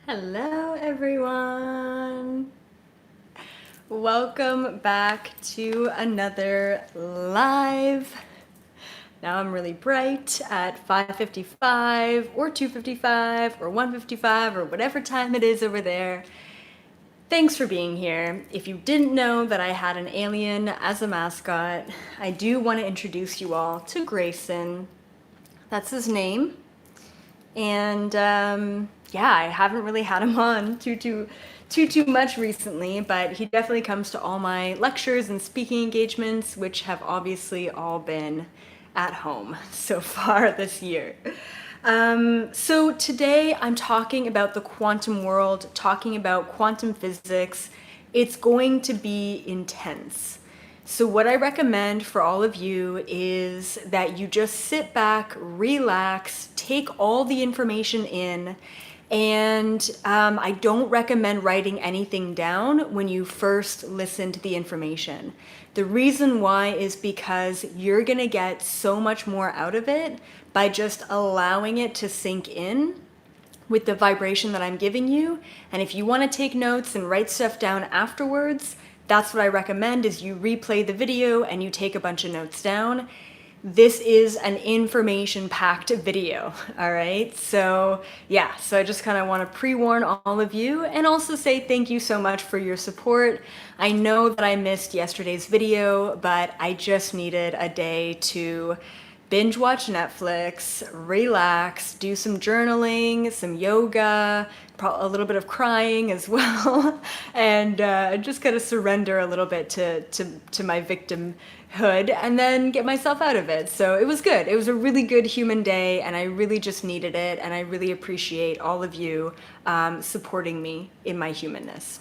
Hello, everyone. Welcome back to another live. Now I'm really bright at 5:55 or 2:55 or 1:55 or whatever time it is over there. Thanks for being here. If you didn't know that I had an alien as a mascot, I do want to introduce you all to Grayson. That's his name. And yeah, I haven't really had him on too much recently, but he definitely comes to all my lectures and speaking engagements, which have obviously all been at home so far this year. So today I'm talking about the quantum world, talking about quantum physics. It's going to be intense. So what I recommend for all of you is that you just sit back, relax, take all the information in, and I don't recommend writing anything down when you first listen to the information. The reason why is because you're gonna get so much more out of it by just allowing it to sink in with the vibration that I'm giving you. And if you want to take notes and write stuff down afterwards, that's what I recommend, is you replay the video and you take a bunch of notes down. This is an information-packed video, all right? So yeah, so I just kind of want to pre-warn all of you and also say thank you so much for your support. I know that I missed yesterday's video, but I just needed a day to binge watch Netflix, relax, do some journaling, some yoga, a little bit of crying as well, and just kind of surrender a little bit to my victimhood and then get myself out of it. So it was good. It was a really good human day, and I really just needed it, and I really appreciate all of you supporting me in my humanness.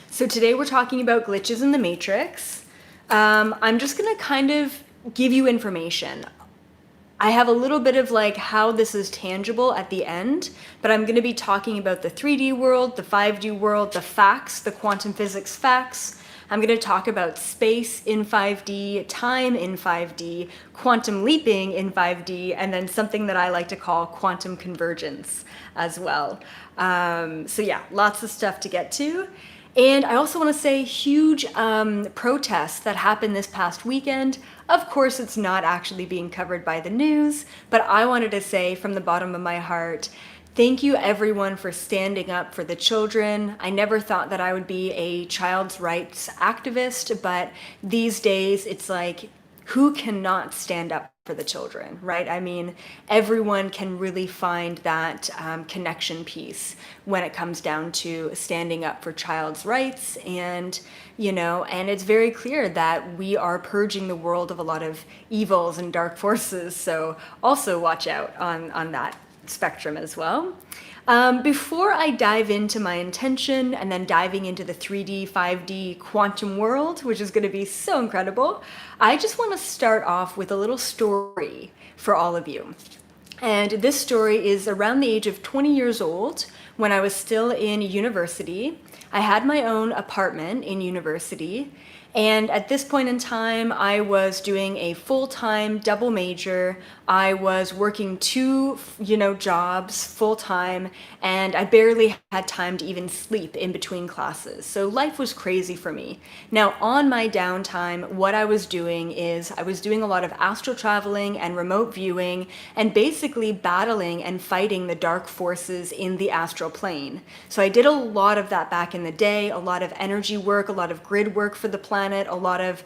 So today we're talking about glitches in the matrix. I'm just gonna kind of give you information. I have a little bit of like how this is tangible at the end, but I'm going to be talking about the 3D world, the 5D world, the facts, the quantum physics facts. I'm going to talk about space in 5D, time in 5D, quantum leaping in 5D, and then something that I like to call quantum convergence as well. So yeah, lots of stuff to get to. And I also want to say huge protests that happened this past weekend. Of course, it's not actually being covered by the news, but I wanted to say from the bottom of my heart, thank you everyone for standing up for the children. I never thought that I would be a child's rights activist, but these days it's like, who cannot stand up for the children, right? I mean, everyone can really find that connection piece when it comes down to standing up for child's rights. And, you know, and it's very clear that we are purging the world of a lot of evils and dark forces. So also watch out on that spectrum as well. Before I dive into my intention and then diving into the 3D, 5D quantum world, which is going to be so incredible, I just want to start off with a little story for all of you. And this story is around the age of 20 years old when I was still in university. I had my own apartment in university. And at this point in time, I was doing a full-time double major. I was working two, jobs full-time, and I barely had time to even sleep in between classes. So life was crazy for me. Now, on my downtime, what I was doing is I was doing a lot of astral traveling and remote viewing, and basically battling and fighting the dark forces in the astral plane. So I did a lot of that back in the day, a lot of energy work, a lot of grid work for the planet, a lot of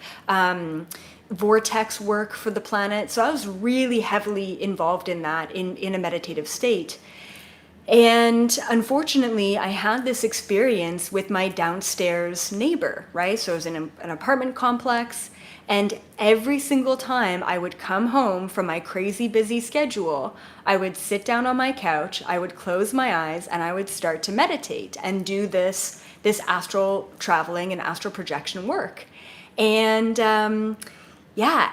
vortex work for the planet. So I was really heavily involved in that in a meditative state. And unfortunately, I had this experience with my downstairs neighbor, right? So I was in an apartment complex, and every single time I would come home from my crazy busy schedule, I would sit down on my couch, I would close my eyes, and I would start to meditate and do this astral traveling and astral projection work. And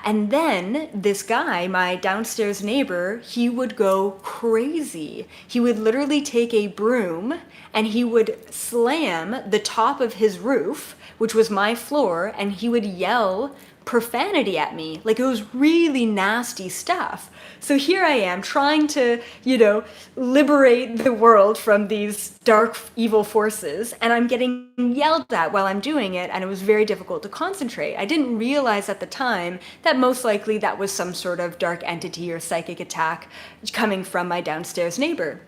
and then this guy, my downstairs neighbor, he would go crazy. He would literally take a broom and he would slam the top of his roof, which was my floor, and he would yell profanity at me. Like, it was really nasty stuff. So here I am trying to, liberate the world from these dark, evil forces, and I'm getting yelled at while I'm doing it, and it was very difficult to concentrate. I didn't realize at the time that most likely that was some sort of dark entity or psychic attack coming from my downstairs neighbor.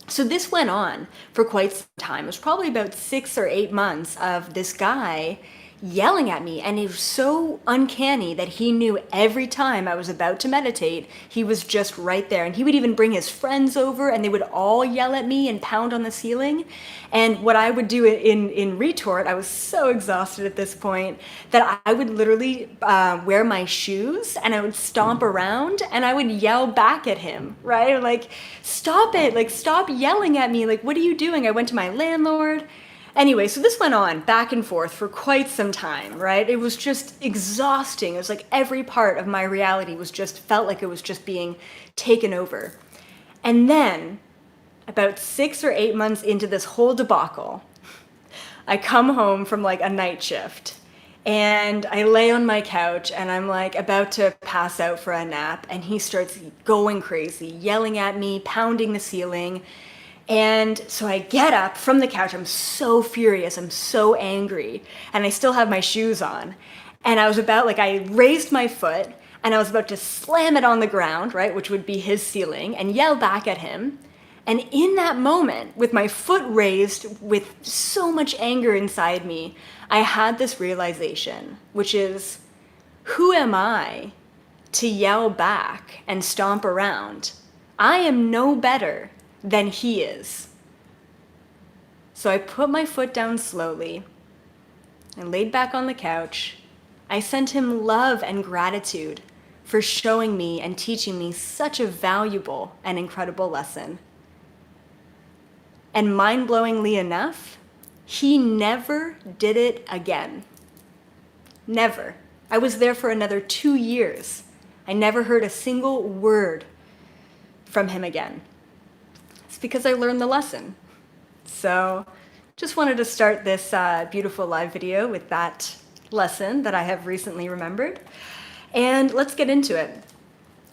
So this went on for quite some time. It was probably about 6 or 8 months of this guy yelling at me, and it was so uncanny that he knew every time I was about to meditate, he was just right there. And he would even bring his friends over, and they would all yell at me and pound on the ceiling. And what I would do in retort, I was so exhausted at this point that I would literally wear my shoes and I would stomp around and I would yell back at him, right? Like, stop it, like, stop yelling at me, like, what are you doing? I went to my landlord. Anyway, so this went on back and forth for quite some time, right? It was just exhausting. It was like every part of my reality felt like it was just being taken over. And then, about 6 or 8 months into this whole debacle, I come home from like a night shift and I lay on my couch and I'm like about to pass out for a nap, and he starts going crazy, yelling at me, pounding the ceiling. And so I get up from the couch. I'm so furious. I'm so angry. And I still have my shoes on. And I raised my foot and I was about to slam it on the ground, right, which would be his ceiling, and yell back at him. And in that moment, with my foot raised, with so much anger inside me, I had this realization, which is, who am I to yell back and stomp around? I am no better than he is. So I put my foot down slowly and laid back on the couch. I sent him love and gratitude for showing me and teaching me such a valuable and incredible lesson. And mind-blowingly enough, he never did it again. Never. I was there for another 2 years. I never heard a single word from him again. Because I learned the lesson. So just wanted to start this beautiful live video with that lesson that I have recently remembered. And let's get into it.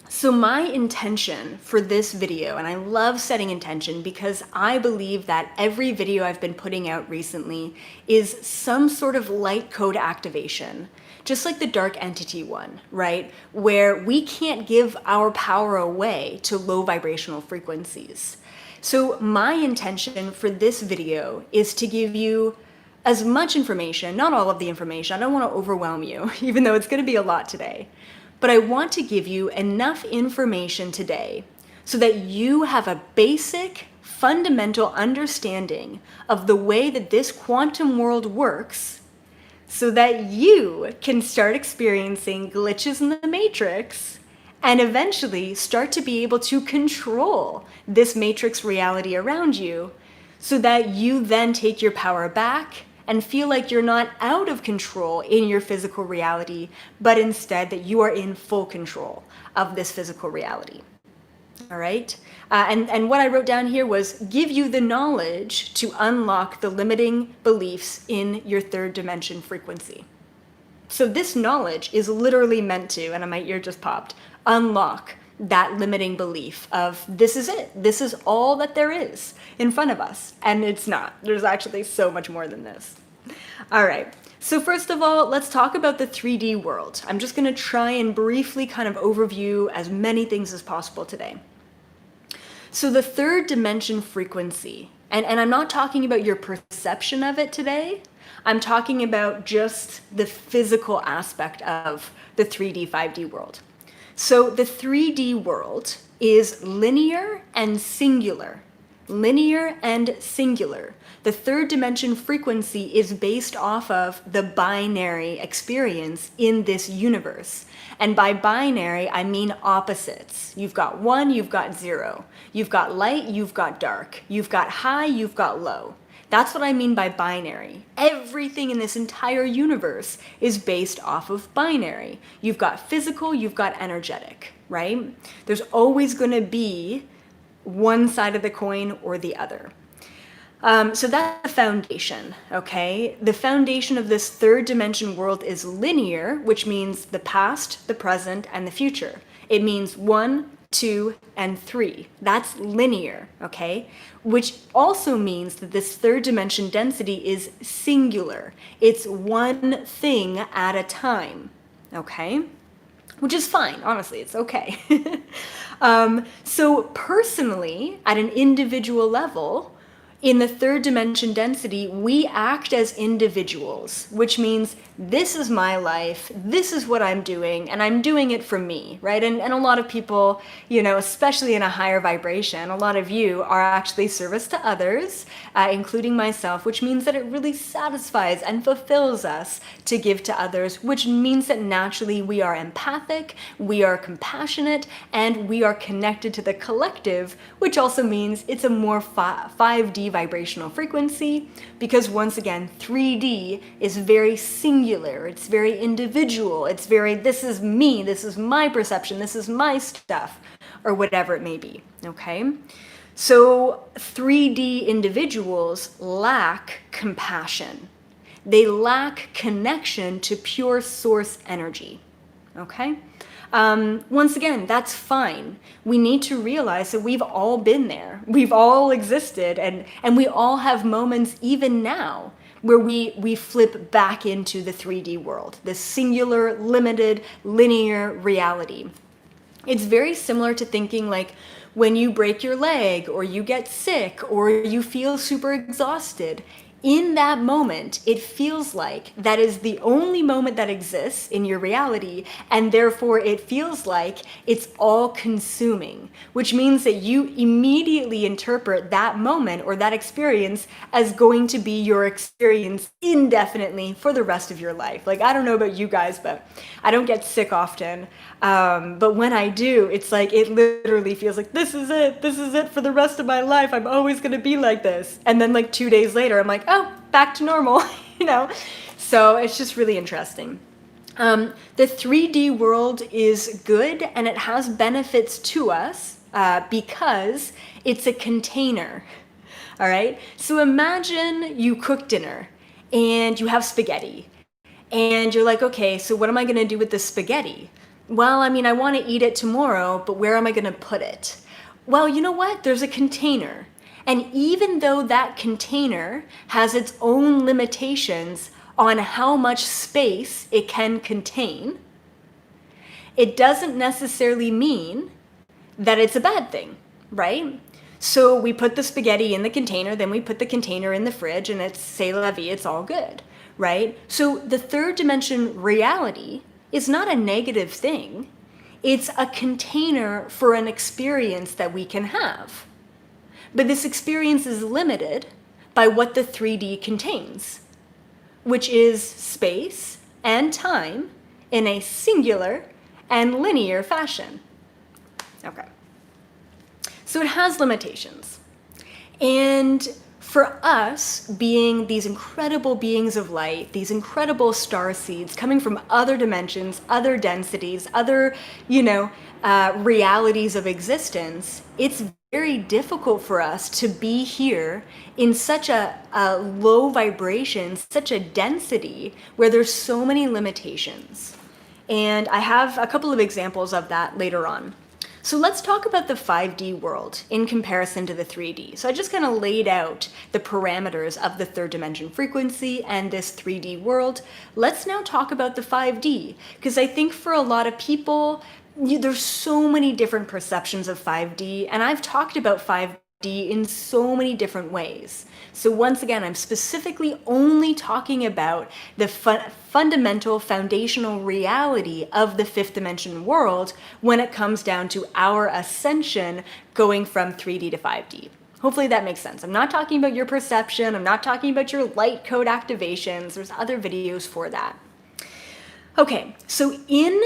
So my intention for this video, and I love setting intention because I believe that every video I've been putting out recently is some sort of light code activation, just like the dark entity one, right? Where we can't give our power away to low vibrational frequencies. So my intention for this video is to give you as much information, not all of the information, I don't want to overwhelm you, even though it's going to be a lot today, but I want to give you enough information today so that you have a basic, fundamental understanding of the way that this quantum world works, so that you can start experiencing glitches in the matrix and eventually start to be able to control this matrix reality around you, so that you then take your power back and feel like you're not out of control in your physical reality, but instead that you are in full control of this physical reality. All right? And what I wrote down here was give you the knowledge to unlock the limiting beliefs in your third dimension frequency. So this knowledge is literally meant to, and my ear just popped, unlock that limiting belief of this is it. This is all that there is in front of us. And it's not. There's actually so much more than this. All right. So first of all, let's talk about the 3D world. I'm just going to try and briefly kind of overview as many things as possible today. So the third dimension frequency, and I'm not talking about your perception of it today. I'm talking about just the physical aspect of the 3D, 5D world. So the 3D world is linear and singular. Linear and singular. The third dimension frequency is based off of the binary experience in this universe. And by binary, I mean opposites. You've got 1, you've got 0. You've got light, you've got dark. You've got high, you've got low. That's what I mean by binary. Everything in this entire universe is based off of binary. You've got physical, you've got energetic, right? There's always going to be one side of the coin or the other. So that's the foundation, okay? The foundation of this third dimension world is linear, which means the past, the present, and the future. It means 1, 2, and 3. That's linear, okay? Which also means that this third dimension density is singular. It's one thing at a time, okay? Which is fine, honestly, it's okay. So personally, at an individual level, in the third dimension density, we act as individuals, which means this is my life, this is what I'm doing, and I'm doing it for me, right? And a lot of people, you know, especially in a higher vibration, a lot of you are actually service to others, including myself, which means that it really satisfies and fulfills us to give to others, which means that naturally we are empathic, we are compassionate, and we are connected to the collective, which also means it's a more 5D vibrational frequency, because once again 3D is very singular, it's very individual, it's very this is me, this is my perception, this is my stuff, or whatever it may be, okay? So 3D individuals lack compassion. They lack connection to pure source energy, okay? Once again, that's fine. We need to realize that we've all been there. We've all existed, and we all have moments even now where we flip back into the 3D world, this singular, limited, linear reality. It's very similar to thinking like when you break your leg or you get sick or you feel super exhausted. In that moment, it feels like that is the only moment that exists in your reality, and therefore it feels like it's all consuming, which means that you immediately interpret that moment or that experience as going to be your experience indefinitely for the rest of your life. Like, I don't know about you guys, but I don't get sick often. But when I do, it's like it literally feels like this is it for the rest of my life. I'm always going to be like this. And then like 2 days later, I'm like, oh, back to normal, you know? So it's just really interesting. The 3D world is good and it has benefits to us because it's a container. All right? So imagine you cook dinner and you have spaghetti and you're like, okay, so what am I going to do with this spaghetti? Well, I mean, I want to eat it tomorrow, but where am I going to put it? Well, you know what? There's a container. And even though that container has its own limitations on how much space it can contain, it doesn't necessarily mean that it's a bad thing, right? So we put the spaghetti in the container, then we put the container in the fridge, and it's c'est la vie, it's all good, right? So the third dimension reality is not a negative thing. It's a container for an experience that we can have. But this experience is limited by what the 3D contains, which is space and time in a singular and linear fashion. Okay. So it has limitations. And for us, being these incredible beings of light, these incredible star seeds coming from other dimensions, other densities, other, realities of existence, it's very difficult for us to be here in such a low vibration, such a density where there's so many limitations. And I have a couple of examples of that later on. So let's talk about the 5D world in comparison to the 3D. So I just kind of laid out the parameters of the third dimension frequency and this 3D world. Let's now talk about the 5D, because I think for a lot of people, there's so many different perceptions of 5D, and I've talked about 5D in so many different ways. So once again, I'm specifically only talking about the fundamental foundational reality of the fifth dimension world when it comes down to our ascension going from 3D to 5D. Hopefully that makes sense. I'm not talking about your perception. I'm not talking about your light code activations. There's other videos for that. Okay, so in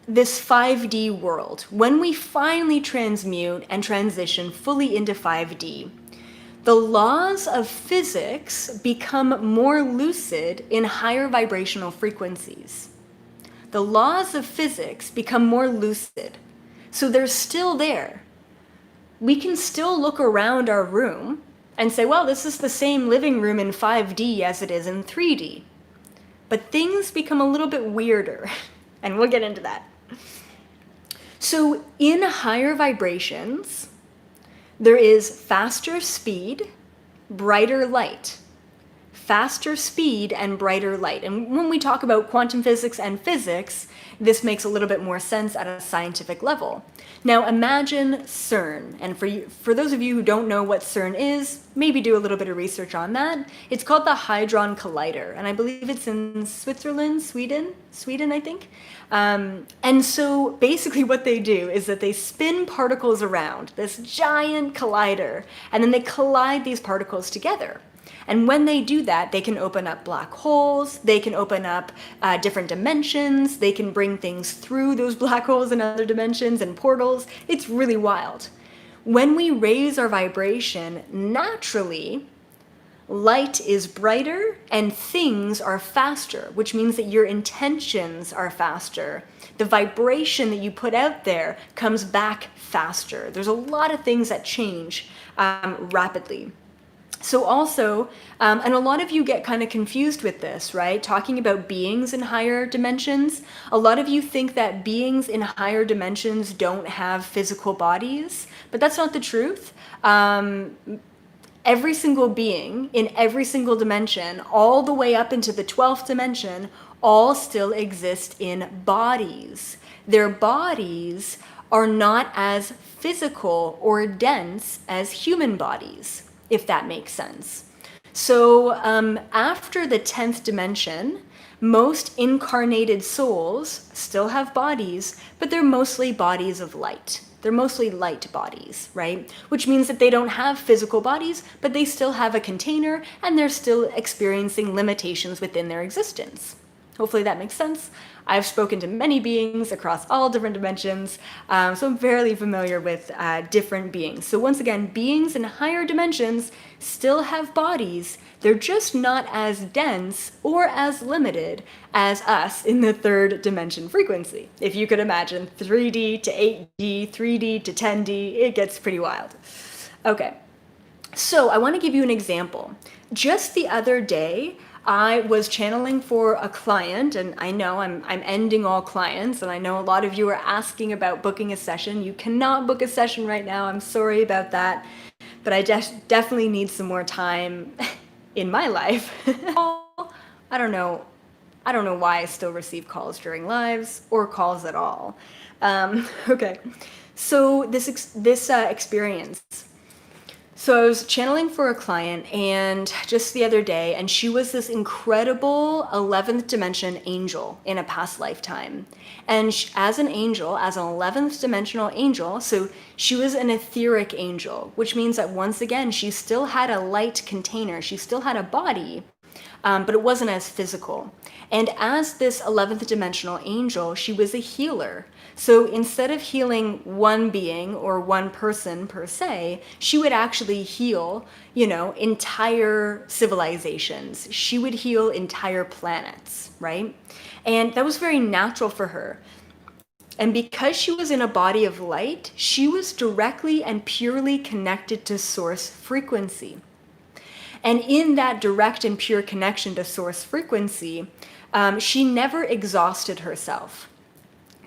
this 5D world, when we finally transmute and transition fully into 5D, the laws of physics become more lucid in higher vibrational frequencies. The laws of physics become more lucid. So they're still there. We can still look around our room and say, well, this is the same living room in 5D as it is in 3D. But things become a little bit weirder, and we'll get into that. So in higher vibrations, there is faster speed, brighter light. Faster speed and brighter light. And when we talk about quantum physics and physics, this makes a little bit more sense at a scientific level. Now imagine CERN, and for those of you who don't know what CERN is, maybe do a little bit of research on that. It's called the Hadron Collider, and I believe it's in Switzerland, Sweden, I think. And so basically what they do is that they spin particles around this giant collider, and then they collide these particles together. And when they do that, they can open up black holes, they can open up different dimensions, they can bring things through those black holes and other dimensions and portals. It's really wild. When we raise our vibration, naturally, light is brighter and things are faster, which means that your intentions are faster. The vibration that you put out there comes back faster. There's a lot of things that change rapidly. So also, and a lot of you get kind of confused with this, right? Talking about beings in higher dimensions. A lot of you think that beings in higher dimensions don't have physical bodies, but that's not the truth. Every single being in every single dimension, all the way up into the 12th dimension, all still exist in bodies. Their bodies are not as physical or dense as human bodies, if that makes sense. So after the 10th dimension, most incarnated souls still have bodies, but they're mostly bodies of light. They're mostly light bodies, right? Which means that they don't have physical bodies, but they still have a container and they're still experiencing limitations within their existence. Hopefully that makes sense. I've spoken to many beings across all different dimensions, so I'm fairly familiar with different beings. So once again, beings in higher dimensions still have bodies. They're just not as dense or as limited as us in the third dimension frequency. If you could imagine 3D to 8D, 3D to 10D, it gets pretty wild. Okay, so I want to give you an example. Just the other day, I was channeling for a client, and I know I'm ending all clients, and I know a lot of you are asking about booking a session. You cannot book a session right now. I'm sorry about that, but I definitely need some more time in my life. I don't know why I still receive calls during lives or calls at all. Okay, so this experience. So I was channeling for a client, and just the other day, and she was this incredible 11th dimension angel in a past lifetime. And as an angel, as an 11th dimensional angel, so she was an etheric angel, which means that once again, she still had a light container. She still had a body, but it wasn't as physical. And as this 11th dimensional angel, she was a healer. So instead of healing one being or one person per se, she would actually heal, entire civilizations. She would heal entire planets, right? And that was very natural for her. And because she was in a body of light, she was directly and purely connected to source frequency. And in that direct and pure connection to source frequency, she never exhausted herself.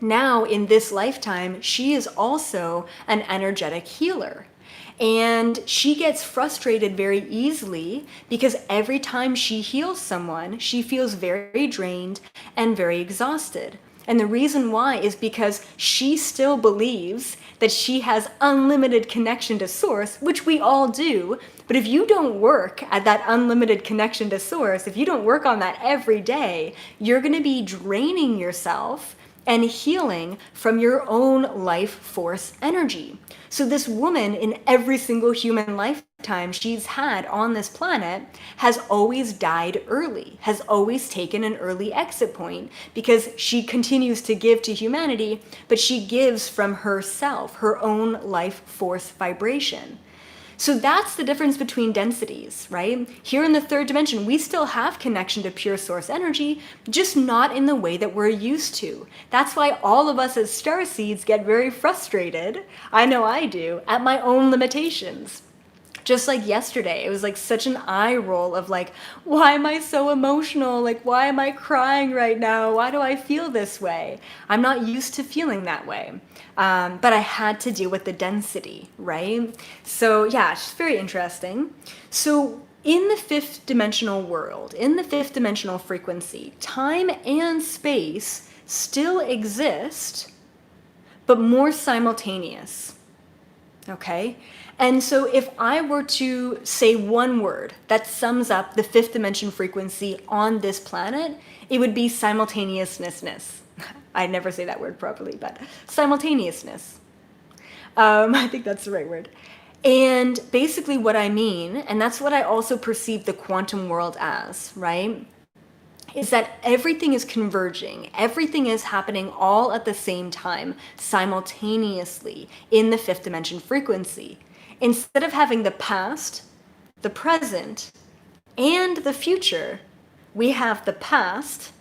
Now, in this lifetime, she is also an energetic healer. And she gets frustrated very easily because every time she heals someone, she feels very drained and very exhausted. And the reason why is because she still believes that she has unlimited connection to source, which we all do. But if you don't work at that unlimited connection to source, if you don't work on that every day, you're going to be draining yourself and healing from your own life force energy. So this woman, in every single human lifetime she's had on this planet, has always died early, has always taken an early exit point, because she continues to give to humanity, but she gives from herself, her own life force vibration. So that's the difference between densities, right? Here in the third dimension, we still have connection to pure source energy, just not in the way that we're used to. That's why all of us as starseeds get very frustrated, I know I do, at my own limitations. Just like yesterday, it was like such an eye roll of like, why am I so emotional? Like, why am I crying right now? Why do I feel this way? I'm not used to feeling that way. But I had to deal with the density, right? So yeah, it's just very interesting. So in the fifth dimensional world, in the fifth dimensional frequency, time and space still exist, but more simultaneous. Okay? And so if I were to say one word that sums up the fifth dimension frequency on this planet, it would be simultaneousness. I never say that word properly, but simultaneousness. I think that's the right word. And basically what I mean, and that's what I also perceive the quantum world as, right? Is that everything is converging. Everything is happening all at the same time, simultaneously in the fifth dimension frequency. Instead of having the past, the present, and the future, we have the past,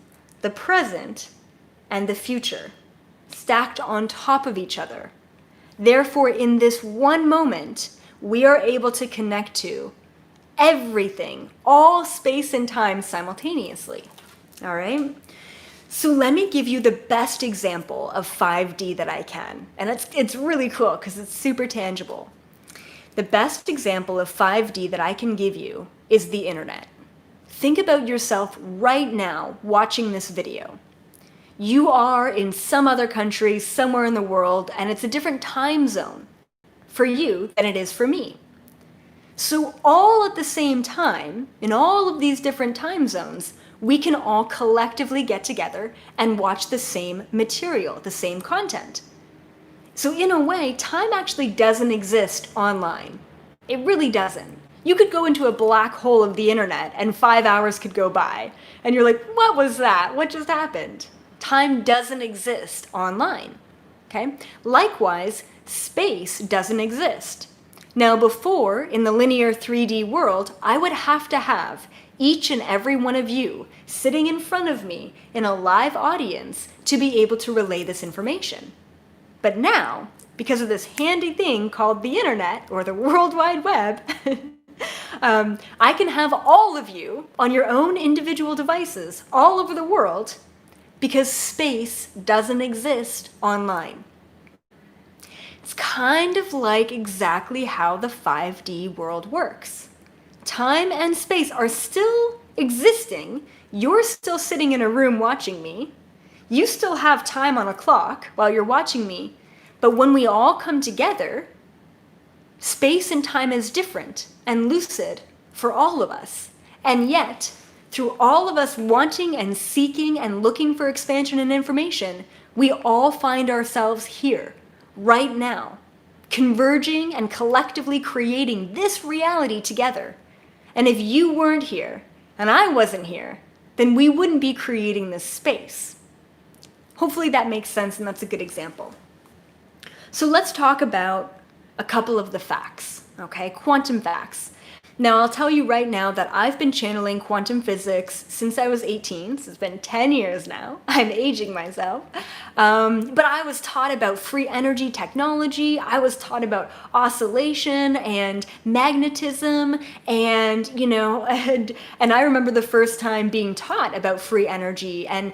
the present, and the future stacked on top of each other. Therefore, in this one moment, we are able to connect to everything, all space and time simultaneously. All right? So let me give you the best example of 5D that I can. And it's really cool because it's super tangible. The best example of 5D that I can give you is the internet. Think about yourself right now watching this video. You are in some other country, somewhere in the world, and it's a different time zone for you than it is for me. So all at the same time, in all of these different time zones, we can all collectively get together and watch the same material, the same content. So in a way, time actually doesn't exist online. It really doesn't. You could go into a black hole of the internet and 5 hours could go by. And you're like, what was that? What just happened? Time doesn't exist online. Okay? Likewise, space doesn't exist. Now before, in the linear 3D world, I would have to have each and every one of you sitting in front of me in a live audience to be able to relay this information. But now, because of this handy thing called the internet or the World Wide Web, I can have all of you on your own individual devices all over the world because space doesn't exist online. It's kind of like exactly how the 5D world works. Time and space are still existing. You're still sitting in a room watching me. You still have time on a clock while you're watching me, but when we all come together, space and time is different and lucid for all of us. And yet, through all of us wanting and seeking and looking for expansion and information, we all find ourselves here, right now, converging and collectively creating this reality together. And if you weren't here, and I wasn't here, then we wouldn't be creating this space. Hopefully that makes sense, and that's a good example. So let's talk about a couple of the facts, okay? Quantum facts. Now, I'll tell you right now that I've been channeling quantum physics since I was 18, so it's been 10 years now. I'm aging myself. But I was taught about free energy technology. I was taught about oscillation and magnetism and, you know, and I remember the first time being taught about free energy and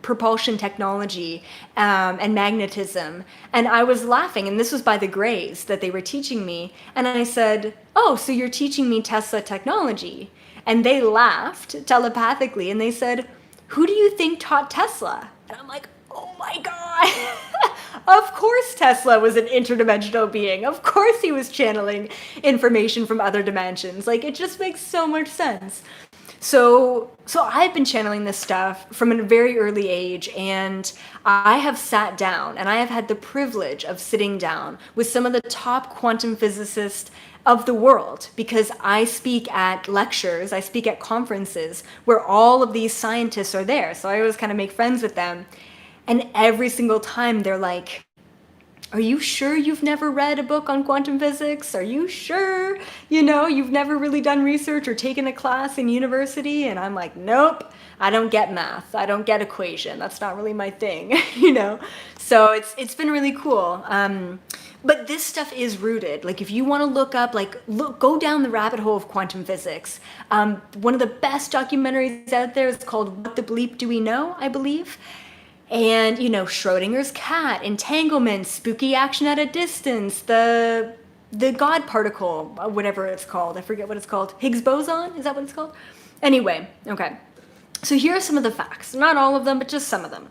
propulsion technology and magnetism. And I was laughing, and this was by the Greys that they were teaching me. And I said, oh, so you're teaching me Tesla technology? And they laughed telepathically, and they said, who do you think taught Tesla? And I'm like, oh my God. Of course Tesla was an interdimensional being. Of course he was channeling information from other dimensions. Like, it just makes so much sense. So I've been channeling this stuff from a very early age, and I have sat down, and I have had the privilege of sitting down with some of the top quantum physicists of the world, because I speak at lectures, I speak at conferences where all of these scientists are there. So I always kind of make friends with them. And every single time they're like, are you sure you've never read a book on quantum physics? Are you sure, you know, you've never really done research or taken a class in university? And I'm like, nope, I don't get math. I don't get equation. That's not really my thing, you know? So it's been really cool. But this stuff is rooted. Like if you want to look up, go down the rabbit hole of quantum physics. One of the best documentaries out there is called What the Bleep Do We Know, I believe. And, Schrodinger's cat, entanglement, spooky action at a distance, the God particle, whatever it's called. I forget what it's called. Higgs boson? Is that what it's called? Anyway, okay. So here are some of the facts. Not all of them, but just some of them.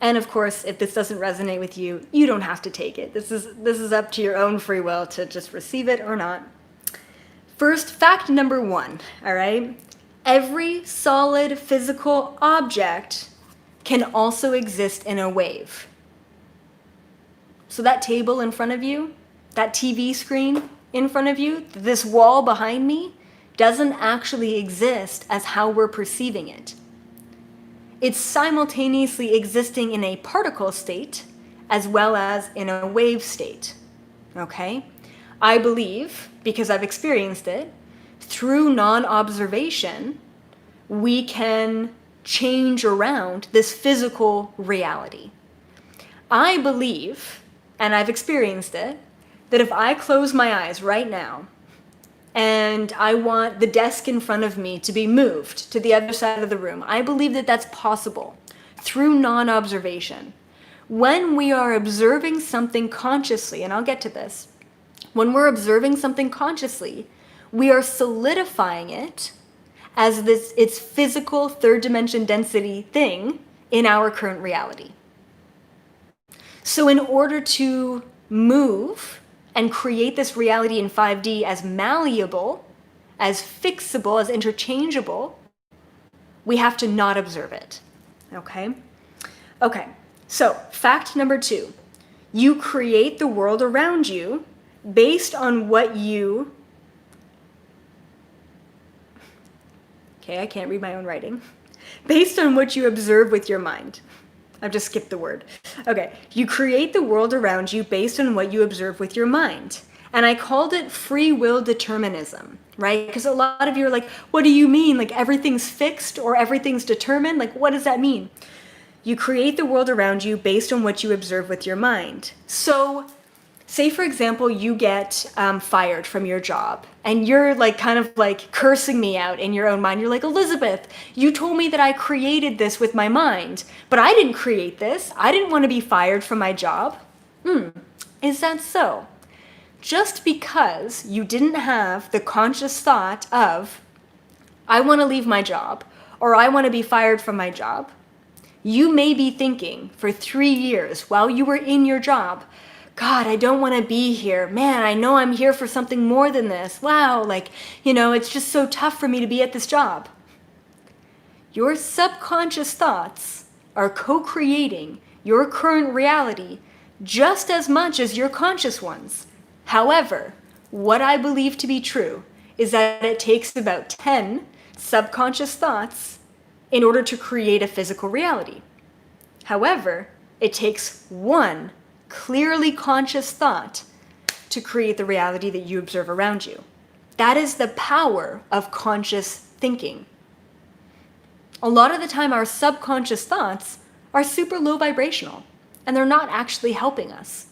And of course, if this doesn't resonate with you, you don't have to take it. This is up to your own free will to just receive it or not. First, fact number 1, all right? Every solid physical object can also exist in a wave. So that table in front of you, that TV screen in front of you, this wall behind me, doesn't actually exist as how we're perceiving it. It's simultaneously existing in a particle state as well as in a wave state, okay? I believe, because I've experienced it, through non-observation, we can change around this physical reality. I believe, and I've experienced it, that if I close my eyes right now and I want the desk in front of me to be moved to the other side of the room, I believe that that's possible through non-observation. When we are observing something consciously, and I'll get to this, when we're observing something consciously, we are solidifying it as its physical third dimension density thing in our current reality. So in order to move and create this reality in 5D as malleable, as fixable, as interchangeable, we have to not observe it, okay? Okay, so fact number 2, you create the world around you based on what you, okay, I can't read my own writing, based on what you observe with your mind. I've just skipped the word. Okay, you create the world around you based on what you observe with your mind. And I called it free will determinism, right? Because a lot of you are like, what do you mean? Like everything's fixed or everything's determined? Like, what does that mean? You create the world around you based on what you observe with your mind. So say, for example, you get fired from your job and you're like kind of like cursing me out in your own mind. You're like, Elizabeth, you told me that I created this with my mind, but I didn't create this. I didn't want to be fired from my job. Is that so? Just because you didn't have the conscious thought of, I want to leave my job or I want to be fired from my job, you may be thinking for 3 years while you were in your job, God, I don't want to be here. Man, I know I'm here for something more than this. Wow, it's just so tough for me to be at this job. Your subconscious thoughts are co-creating your current reality just as much as your conscious ones. However, what I believe to be true is that it takes about 10 subconscious thoughts in order to create a physical reality. However, it takes 1 clearly conscious thought to create the reality that you observe around you. That is the power of conscious thinking. A lot of the time, our subconscious thoughts are super low vibrational, and they're not actually helping us.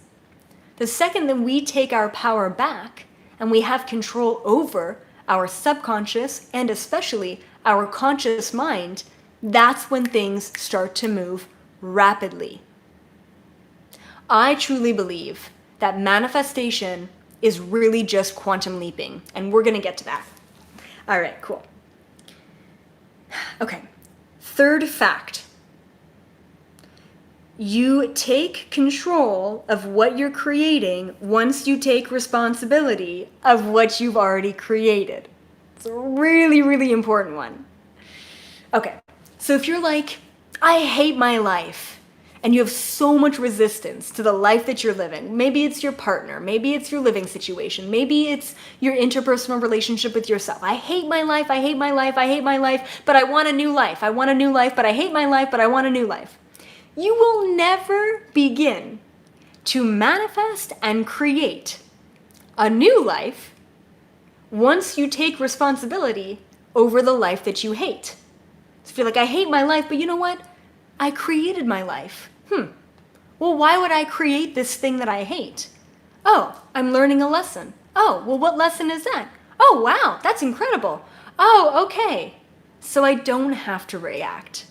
The second that we take our power back and we have control over our subconscious and especially our conscious mind, that's when things start to move rapidly. I truly believe that manifestation is really just quantum leaping, and we're going to get to that. All right, cool. Okay, third fact. You take control of what you're creating once you take responsibility of what you've already created. It's a really, really important one. Okay, so if you're like, I hate my life, and you have so much resistance to the life that you're living. Maybe it's your partner. Maybe it's your living situation. Maybe it's your interpersonal relationship with yourself. I hate my life. I hate my life. I hate my life, but I want a new life. I want a new life, but I hate my life, but I want a new life. You will never begin to manifest and create a new life once you take responsibility over the life that you hate. So if you're like, I hate my life, but you know what? I created my life. Well, why would I create this thing that I hate? Oh, I'm learning a lesson. Oh, well, what lesson is that? Oh, wow, that's incredible. Oh, okay. So I don't have to react.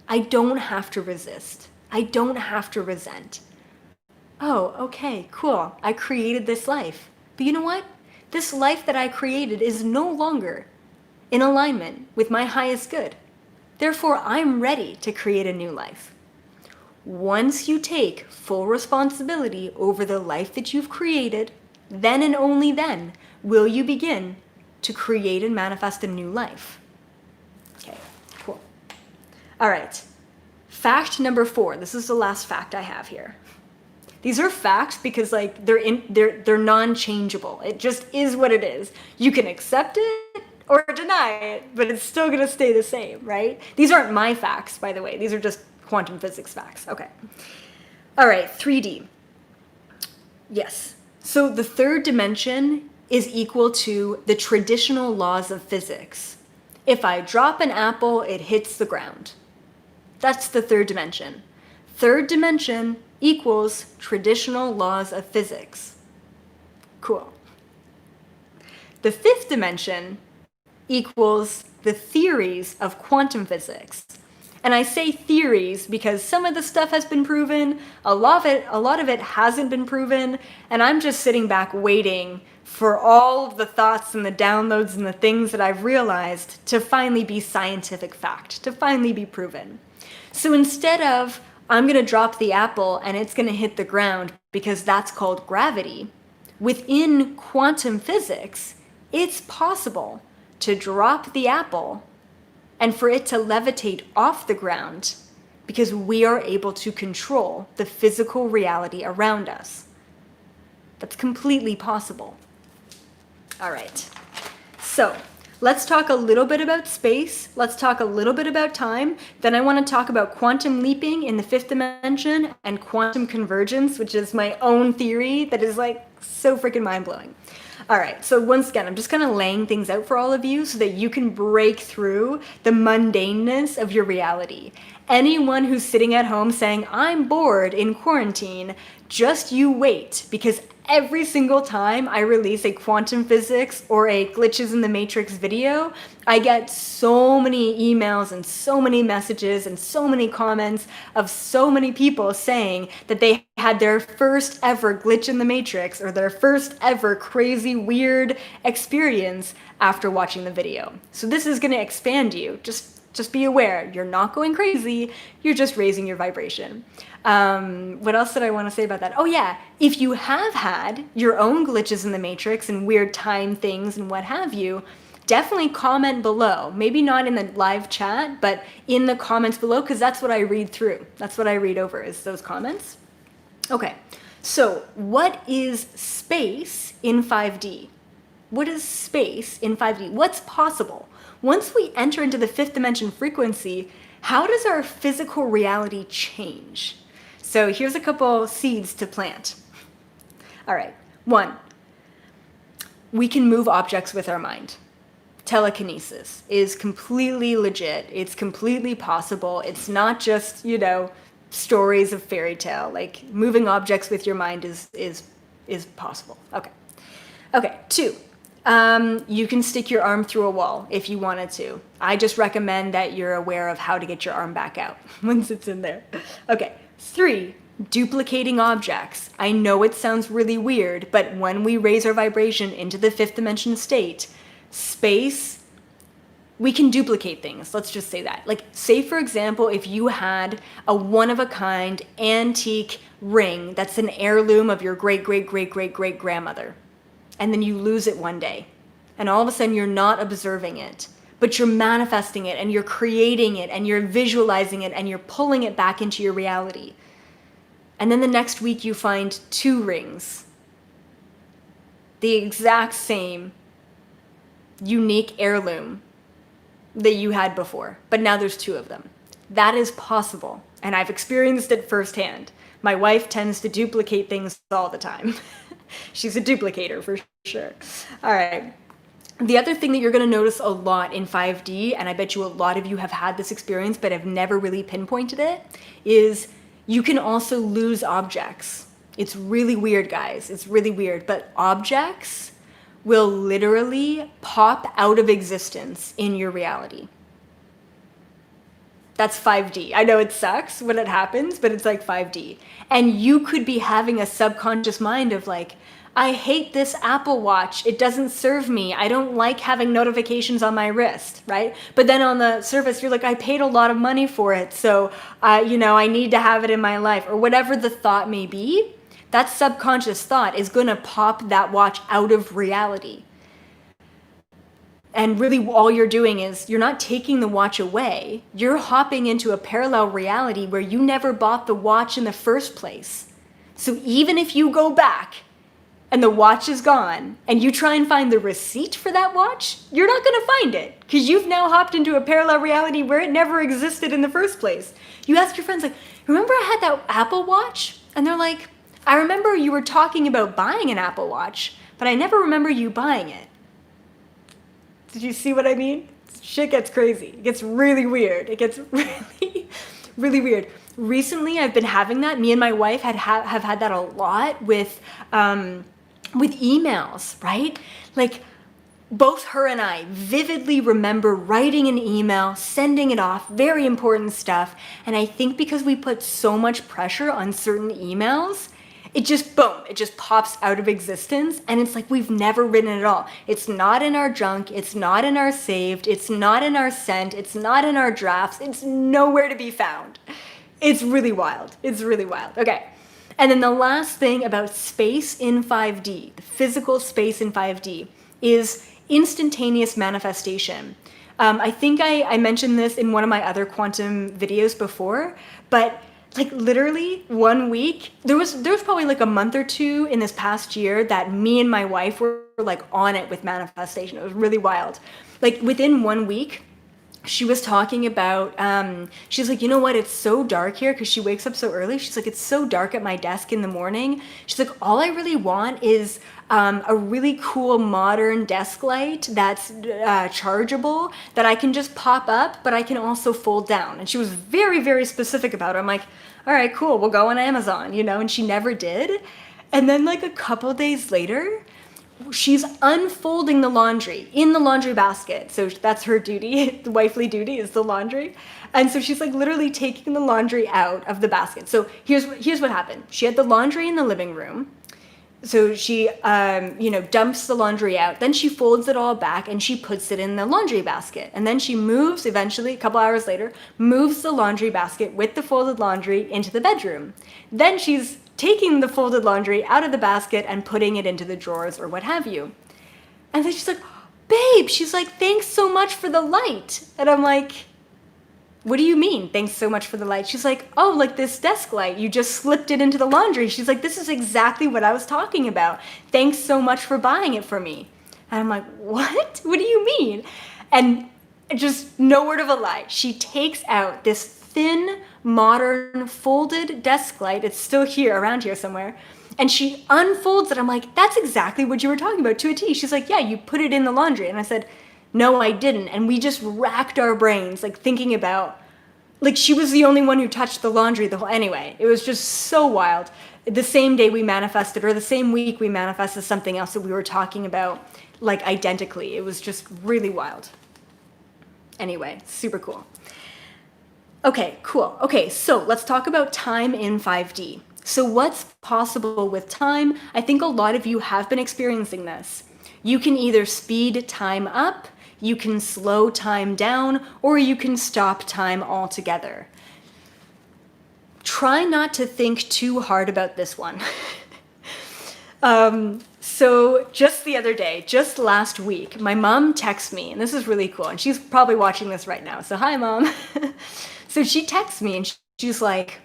I don't have to resist. I don't have to resent. Oh, okay, cool. I created this life. But you know what? This life that I created is no longer in alignment with my highest good. Therefore, I'm ready to create a new life. Once you take full responsibility over the life that you've created, then and only then will you begin to create and manifest a new life. Okay, cool. All right. Fact number 4. This is the last fact I have here. These are facts because like they're non-changeable. It just is what it is. You can accept it or deny it, but it's still going to stay the same, right? These aren't my facts, by the way. These are just quantum physics facts. Okay. All right, 3D. Yes. So the third dimension is equal to the traditional laws of physics. If I drop an apple, it hits the ground. That's the third dimension. Third dimension equals traditional laws of physics. Cool. The fifth dimension equals the theories of quantum physics. And I say theories because some of the stuff has been proven, a lot of it hasn't been proven, and I'm just sitting back waiting for all of the thoughts and the downloads and the things that I've realized to finally be scientific fact, to finally be proven. So instead of, I'm going to drop the apple and it's going to hit the ground because that's called gravity, within quantum physics, it's possible to drop the apple and for it to levitate off the ground because we are able to control the physical reality around us. That's completely possible. All right. So let's talk a little bit about space. Let's talk a little bit about time. Then I want to talk about quantum leaping in the fifth dimension and quantum convergence, which is my own theory that is like so freaking mind-blowing. All right, so once again, I'm just kind of laying things out for all of you so that you can break through the mundaneness of your reality. Anyone who's sitting at home saying, I'm bored in quarantine, just you wait, because every single time I release a quantum physics or a glitches in the matrix video, I get so many emails and so many messages and so many comments of so many people saying that they had their first ever glitch in the matrix or their first ever crazy weird experience after watching the video. So this is going to expand you. Just be aware, you're not going crazy, you're just raising your vibration. What else did I want to say about that? Oh yeah, if you have had your own glitches in the matrix and weird time things and what have you, definitely comment below. Maybe not in the live chat, but in the comments below, because that's what I read through. That's what I read over, is those comments. Okay, so what is space in 5D? What is space in 5D? What's possible? Once we enter into the fifth dimension frequency, how does our physical reality change? So here's a couple seeds to plant. All right, 1, we can move objects with our mind. Telekinesis is completely legit. It's completely possible. It's not just, stories of fairy tale. Like moving objects with your mind is possible. Okay, 2. You can stick your arm through a wall if you wanted to. I just recommend that you're aware of how to get your arm back out once it's in there. Okay, 3, duplicating objects. I know it sounds really weird, but when we raise our vibration into the fifth dimension state, space, we can duplicate things. Let's just say that. Like, say for example, if you had a one-of-a-kind antique ring that's an heirloom of your great-great-great-great-great-grandmother, and then you lose it one day, and all of a sudden you're not observing it, but you're manifesting it, and you're creating it, and you're visualizing it, and you're pulling it back into your reality. And then the next week you find 2 rings, the exact same unique heirloom that you had before, but now there's 2 of them. That is possible, and I've experienced it firsthand. My wife tends to duplicate things all the time. She's a duplicator for sure. All right. The other thing that you're going to notice a lot in 5D, and I bet you a lot of you have had this experience but have never really pinpointed it, is You can also lose objects. It's really weird, guys. It's really weird. But objects will literally pop out of existence in your reality. That's 5D. I know it sucks when it happens, but it's like 5D. And you could be having a subconscious mind of like, I hate this Apple Watch. It doesn't serve me. I don't like having notifications on my wrist, right? But then on the surface, you're like, I paid a lot of money for it, so I need to have it in my life, or whatever the thought may be. That subconscious thought is going to pop that watch out of reality. And really all you're doing is you're not taking the watch away. You're hopping into a parallel reality where you never bought the watch in the first place. So even if you go back and the watch is gone and you try and find the receipt for that watch, you're not going to find it because you've now hopped into a parallel reality where it never existed in the first place. You ask your friends, like, remember I had that Apple Watch? And they're like, I remember you were talking about buying an Apple Watch, but I never remember you buying it. Did you see what I mean? Shit gets crazy. It gets really weird. It gets really, really weird. Recently, I've been having that. Me and my wife have had that a lot with emails, right? Like, both her and I vividly remember writing an email, sending it off, very important stuff. And I think because we put so much pressure on certain emails, it just, boom, it just pops out of existence. And it's like we've never written it at all. It's not in our junk. It's not in our saved. It's not in our sent. It's not in our drafts. It's nowhere to be found. It's really wild. It's really wild. Okay. And then the last thing about space in 5D, the physical space in 5D, is instantaneous manifestation. I think I mentioned this in one of my other quantum videos before, but like literally 1 week, there was probably like a month or two in this past year that me and my wife were like on it with manifestation. It was really wild. Like within 1 week, she was talking about, she's like, you know what, it's so dark here, because she wakes up so early. She's like, it's so dark at my desk in the morning. She's like, all I really want is a really cool modern desk light that's chargeable, that I can just pop up, but I can also fold down. And she was very, very specific about it. I'm like, all right, cool, we'll go on Amazon, and she never did. And then like a couple days later, she's unfolding the laundry in the laundry basket. So that's her duty. The wifely duty is the laundry. And so she's like literally taking the laundry out of the basket. So here's what happened. She had the laundry in the living room. So she, dumps the laundry out. Then she folds it all back and she puts it in the laundry basket. And then she moves, eventually, a couple hours later, moves the laundry basket with the folded laundry into the bedroom. Then she's taking the folded laundry out of the basket and putting it into the drawers or what have you. And then she's like, babe, she's like, thanks so much for the light. And I'm like, what do you mean, thanks so much for the light? She's like, oh, like this desk light, you just slipped it into the laundry. She's like, this is exactly what I was talking about. Thanks so much for buying it for me. And I'm like, what? What do you mean? And just no word of a lie. She takes out this thin, modern, folded desk light. It's still here, around here somewhere. And she unfolds it. I'm like, that's exactly what you were talking about to a T. She's like, yeah, you put it in the laundry. And I said, no, I didn't. And we just racked our brains, like thinking about, like she was the only one who touched the laundry anyway, it was just so wild. The same day we manifested, or the same week we manifested something else that we were talking about, like identically. It was just really wild. Anyway, super cool. Okay, cool. Okay, so let's talk about time in 5D. So what's possible with time? I think a lot of you have been experiencing this. You can either speed time up, you can slow time down, or you can stop time altogether. Try not to think too hard about this one. So just the other day, just last week, my mom texts me, and this is really cool, and she's probably watching this right now, so hi, Mom. So she texts me, and she's like,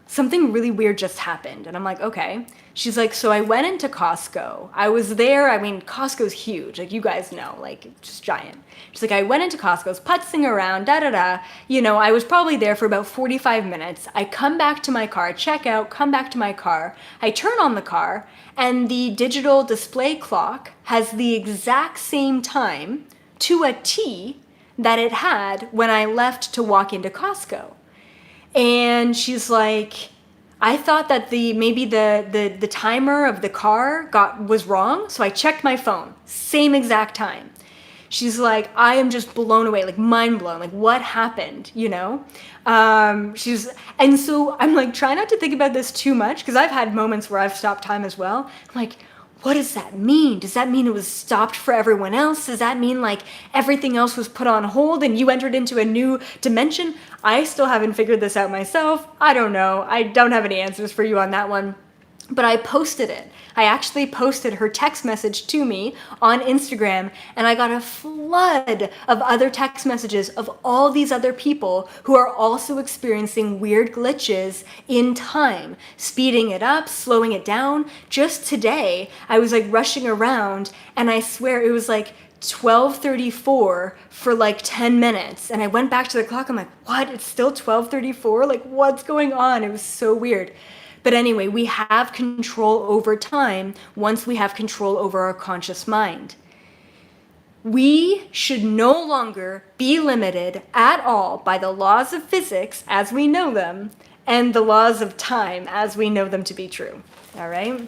something really weird just happened. And I'm like, okay. She's like, so I went into Costco. I was there. I mean, Costco's huge. Like, you guys know, like, just giant. She's like, I went into Costco's, putzing around, da-da-da. I was probably there for about 45 minutes. I come back to my car, check out, come back to my car. I turn on the car, and the digital display clock has the exact same time to a T that it had when I left to walk into Costco. And she's like, I thought that maybe the timer of the car was wrong, so I checked my phone. Same exact time. She's like, I am just blown away, like mind blown, like what happened, you know? And so I'm like, try not to think about this too much, because I've had moments where I've stopped time as well. I'm like, what does that mean? Does that mean it was stopped for everyone else? Does that mean like everything else was put on hold and you entered into a new dimension? I still haven't figured this out myself. I don't know. I don't have any answers for you on that one. But I posted it. I actually posted her text message to me on Instagram, and I got a flood of other text messages of all these other people who are also experiencing weird glitches in time, speeding it up, slowing it down. Just today, I was like rushing around, and I swear it was like 12:34 for like 10 minutes. And I went back to the clock. I'm like, what? It's still 12:34? Like, what's going on? It was so weird. But anyway, we have control over time once we have control over our conscious mind. We should no longer be limited at all by the laws of physics as we know them and the laws of time as we know them to be true. All right?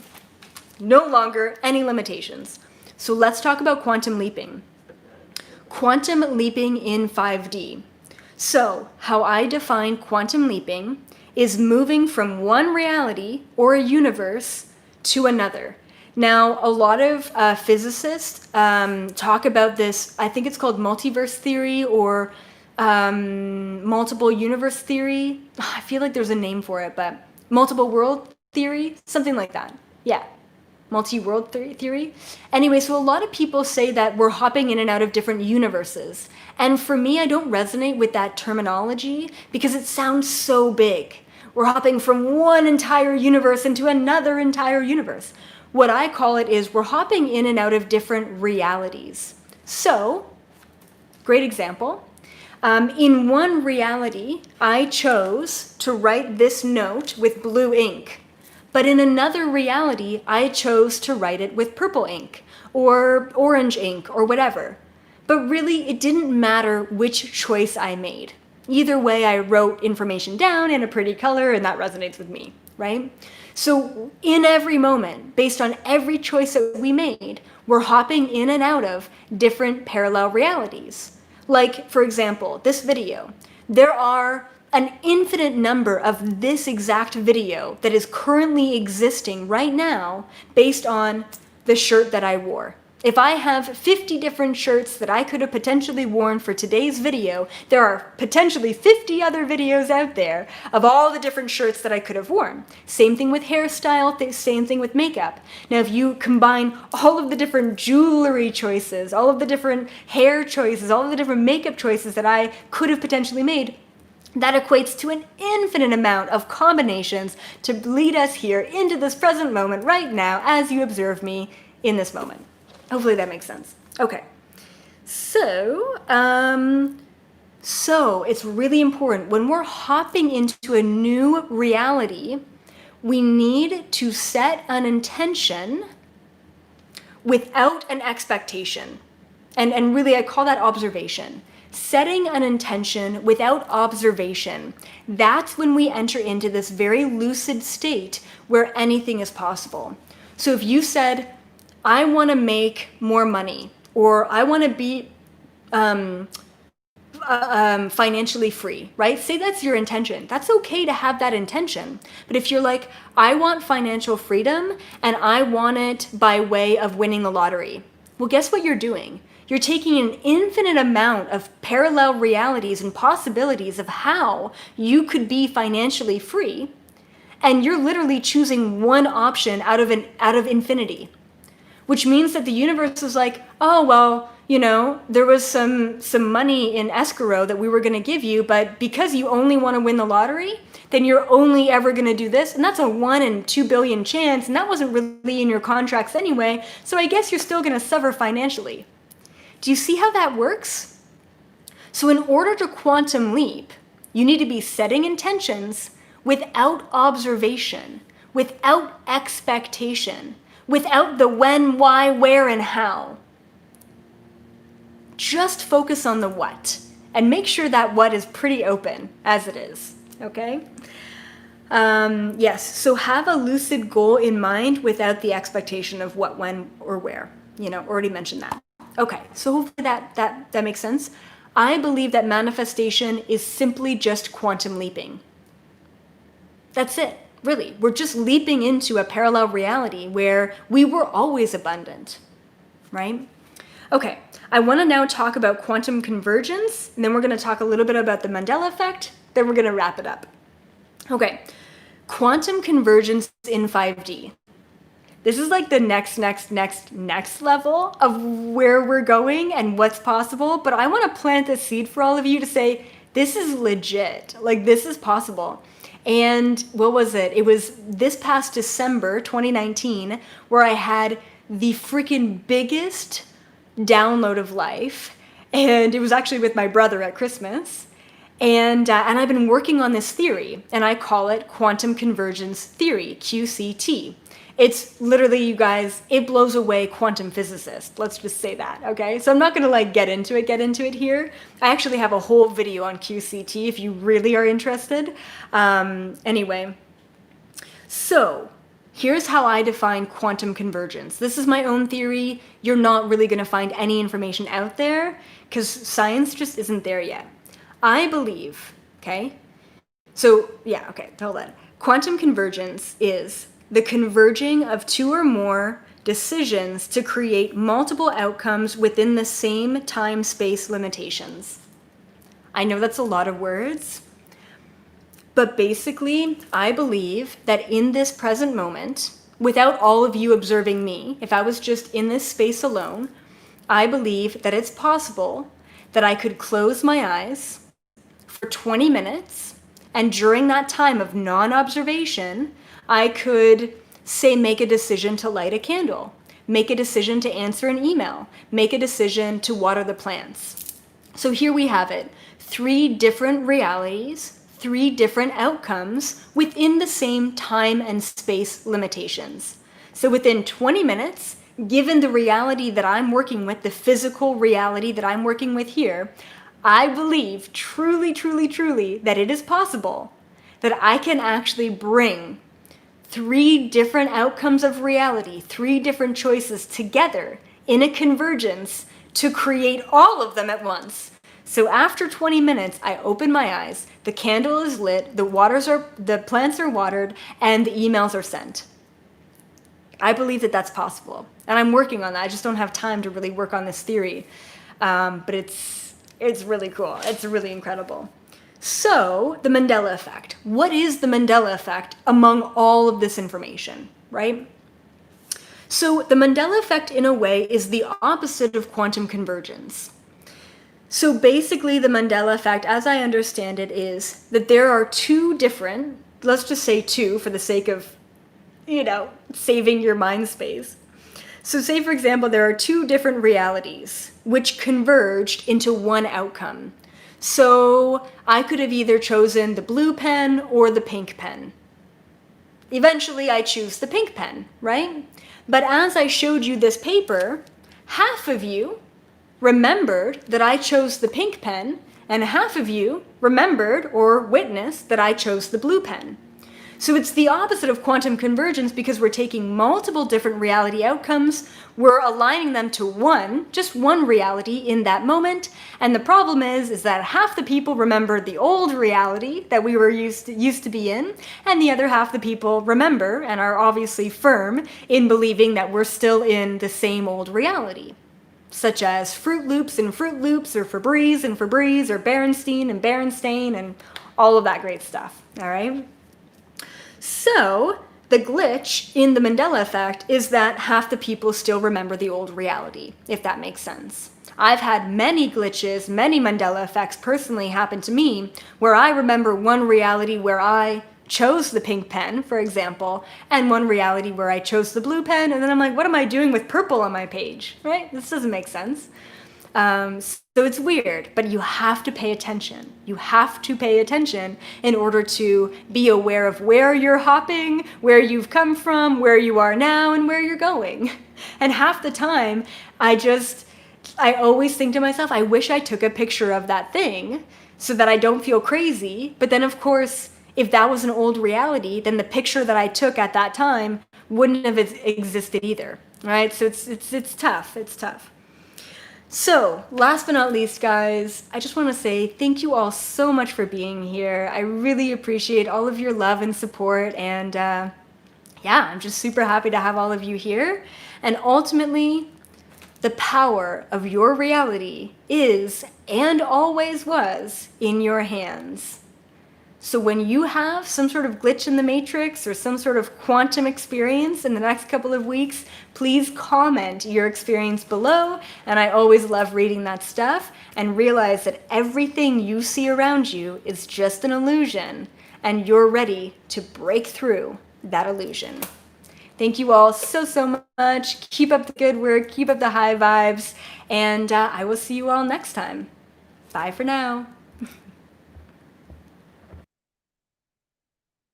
No longer any limitations. So let's talk about quantum leaping. Quantum leaping in 5D. So how I define quantum leaping is moving from one reality or a universe to another. Now, a lot of physicists talk about this, I think it's called multiverse theory or multiple universe theory. I feel like there's a name for it, but multiple world theory, something like that. Yeah, multi-world theory. Anyway, so a lot of people say that we're hopping in and out of different universes. And for me, I don't resonate with that terminology because it sounds so big. We're hopping from one entire universe into another entire universe. What I call it is we're hopping in and out of different realities. So, great example. In one reality, I chose to write this note with blue ink. But in another reality, I chose to write it with purple ink or orange ink or whatever. But really, it didn't matter which choice I made. Either way, I wrote information down in a pretty color, and that resonates with me, right? So in every moment, based on every choice that we made, we're hopping in and out of different parallel realities. Like, for example, this video. There are an infinite number of this exact video that is currently existing right now based on the shirt that I wore. If I have 50 different shirts that I could have potentially worn for today's video, there are potentially 50 other videos out there of all the different shirts that I could have worn. Same thing with hairstyle, same thing with makeup. Now, if you combine all of the different jewelry choices, all of the different hair choices, all of the different makeup choices that I could have potentially made, that equates to an infinite amount of combinations to lead us here into this present moment right now as you observe me in this moment. Hopefully that makes sense. Okay. So it's really important when we're hopping into a new reality, we need to set an intention without an expectation. And really, I call that observation. Setting an intention without observation, that's when we enter into this very lucid state where anything is possible. So if you said, I want to make more money, or I want to be financially free, right? Say that's your intention. That's okay to have that intention. But if you're like, I want financial freedom and I want it by way of winning the lottery, well, guess what you're doing? You're taking an infinite amount of parallel realities and possibilities of how you could be financially free, and you're literally choosing one option out of infinity. Which means that the universe was like, oh, well, you know, there was some money in escrow that we were going to give you, but because you only want to win the lottery, then you're only ever going to do this. And that's a 1 in 2 billion chance, and that wasn't really in your contracts anyway, so I guess you're still going to suffer financially. Do you see how that works? So in order to quantum leap, you need to be setting intentions without observation, without expectation, without the when, why, where, and how. Just focus on the what, and make sure that what is pretty open as it is. Okay? Yes, so have a lucid goal in mind without the expectation of what, when, or where. Already mentioned that. Okay, so hopefully that makes sense. I believe that manifestation is simply just quantum leaping. That's it, really. We're just leaping into a parallel reality where we were always abundant, right? Okay, I want to now talk about quantum convergence, and then we're going to talk a little bit about the Mandela Effect, then we're going to wrap it up. Okay, quantum convergence in 5D. This is like the next level of where we're going and what's possible, but I want to plant a seed for all of you to say, this is legit, like this is possible. And what was it? It was this past December 2019 where I had the freaking biggest download of life, and it was actually with my brother at Christmas. And I've been working on this theory, and I call it quantum convergence theory, QCT. It's literally, you guys, it blows away quantum physicists. Let's just say that, okay? So I'm not gonna get into it here. I actually have a whole video on QCT if you really are interested. Anyway, so here's how I define quantum convergence. This is my own theory. You're not really gonna find any information out there because science just isn't there yet. I believe, okay? So, yeah, okay, hold on. Quantum convergence is the converging of two or more decisions to create multiple outcomes within the same time-space limitations. I know that's a lot of words, but basically, I believe that in this present moment, without all of you observing me, if I was just in this space alone, I believe that it's possible that I could close my eyes for 20 minutes, and during that time of non-observation, I could, say, make a decision to light a candle, make a decision to answer an email, make a decision to water the plants. So here we have it, 3 different realities, 3 different outcomes within the same time and space limitations. So within 20 minutes, given the reality that I'm working with, the physical reality that I'm working with here, I believe truly, truly, truly that it is possible that I can actually bring 3 different outcomes of reality, 3 different choices together in a convergence to create all of them at once. So after 20 minutes, I open my eyes, the candle is lit, the plants are watered, and the emails are sent. I believe that that's possible, and I'm working on that. I just don't have time to really work on this theory, but it's really cool. It's really incredible. So, the Mandela Effect. What is the Mandela Effect among all of this information, right? So, the Mandela Effect, in a way, is the opposite of quantum convergence. So, basically, the Mandela Effect, as I understand it, is that there are 2 different, let's just say 2 for the sake of, saving your mind space. So, say, for example, there are 2 different realities which converged into one outcome. So I could have either chosen the blue pen or the pink pen. Eventually I choose the pink pen, right? But as I showed you this paper, half of you remembered that I chose the pink pen, and half of you remembered or witnessed that I chose the blue pen. So it's the opposite of quantum convergence because we're taking multiple different reality outcomes, we're aligning them to just one reality in that moment, and the problem is that half the people remember the old reality that we were used to be in, and the other half the people remember and are obviously firm in believing that we're still in the same old reality, such as Fruit Loops and Fruit Loops, or Febreze and Febreze, or Berenstain and Berenstain, and all of that great stuff, all right? So, the glitch in the Mandela Effect is that half the people still remember the old reality, if that makes sense. I've had many glitches, many Mandela Effects personally happen to me, where I remember one reality where I chose the pink pen, for example, and one reality where I chose the blue pen, and then I'm like, what am I doing with purple on my page, right? This doesn't make sense. So it's weird, but you have to pay attention. You have to pay attention in order to be aware of where you're hopping, where you've come from, where you are now, and where you're going. And half the time, I always think to myself, I wish I took a picture of that thing so that I don't feel crazy. But then, of course, if that was an old reality, then the picture that I took at that time wouldn't have existed either, right? So it's tough. It's tough. So, last but not least, guys, I just want to say thank you all so much for being here. I really appreciate all of your love and support, and yeah, I'm just super happy to have all of you here. And ultimately, the power of your reality is, and always was, in your hands. So when you have some sort of glitch in the matrix or some sort of quantum experience in the next couple of weeks, please comment your experience below. And I always love reading that stuff, and realize that everything you see around you is just an illusion, and you're ready to break through that illusion. Thank you all so much. Keep up the good work, keep up the high vibes, and I will see you all next time. Bye for now.